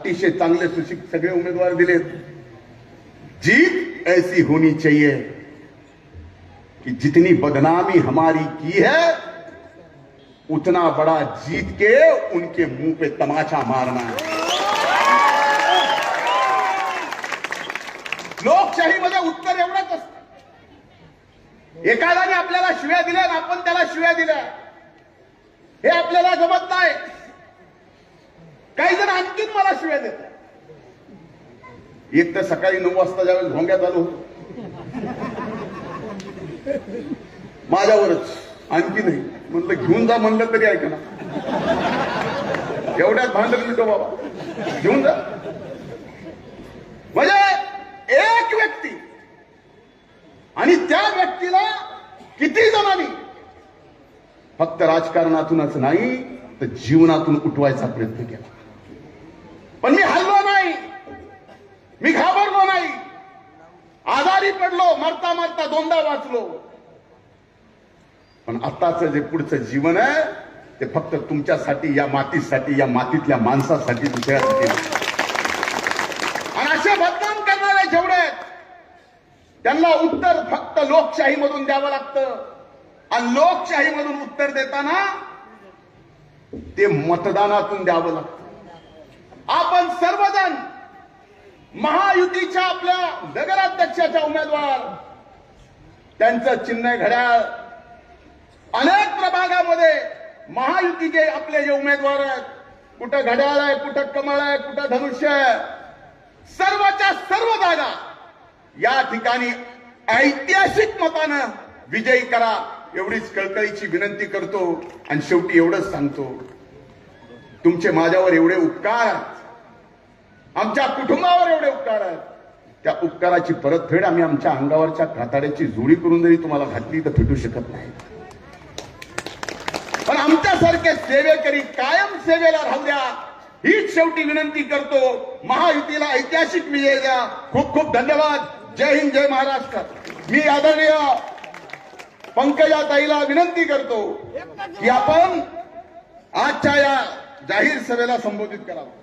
अतिशय चांगले सुशिक्षित सगळे उमेदवार दिलेत. जीत ऐसी होनी चाहिए कि जितनी बदनामी हमारी की है उतना बड़ा जीत के उनके मुंह पे तमाचा मारना है. लोकशाहीमध्ये उत्तर एवढंच असतं. एखाद्याने आपल्याला शिव्या दिल्या आणि आपण त्याला शिव्या दिल्या हे आपल्याला जमत नाही. काही जण आणखीन मला शिव्या देतात. एक तर सकाळी 9 वाजता ज्यावेळेस भोंग्यात आलो माझ्यावरच आणखी नाही म्हटलं घेऊन जा म्हणलं तरी ऐका ना. एवढ्यात भांडण मिटो बाबा घेऊन जा. म्हणजे एक व्यक्ती आणि त्या व्यक्तीला किती जणांनी फक्त राजकारणातूनच नाही तर जीवनातून उठवायचा प्रयत्न केला. पण मी हललो नाही, मी घाबरलो नाही. आजारी पडलो, मरता मरता 2दा वाचलो. पण आताच जे पुढचं जीवन आहे ते फक्त तुमच्यासाठी, या मातीसाठी, या मातीतल्या माणसासाठी, दुसऱ्यासाठी. आणि असे बदनाम करणारे जेवढे आहेत त्यांना उत्तर फक्त लोकशाहीमधून द्यावं लागतं. आणि लोकशाहीमधून उत्तर देताना ते मतदानातून द्यावं लागतं. आपण सर्वजण महायुतीच्या आपल्या नगराध्यक्षाच्या उमेदवार, त्यांचं चिन्ह घड्याळ. अनेक प्रभागामध्ये महायुतीचे आपले जे उमेदवार आहेत, कुठं घड्याळ आहे, कुठं कमळ आहे, कुठं धनुष्य आहे, सर्वच्या सर्व जागा या ठिकाणी ऐतिहासिक मतानं विजयी करा एवढीच कळकळीची विनंती करतो. आणि शेवटी एवढंच सांगतो, तुमचे माझ्यावर एवढे उपकार आहेत, आमच्या कुटुंबावर एवढे उपकार आहेत, त्या उपकाराची परतफेड आम्ही आमच्या अंगावरच्या कातड्याची जोडी करून जरी तुम्हाला घातली तर भेटू शकत नाही. पण आमच्यासारखे सेवेकरी कायम सेवेला राहू द्या हीच शेवटी विनंती करतो. महायुतीला ऐतिहासिक विजय द्या. खूप खूप धन्यवाद. जय हिंद, जय महाराष्ट्र. मी आदरणीय पंकजाताईला विनंती करतो की आपण आजच्या या जाहीर सभेला संबोधित करावं.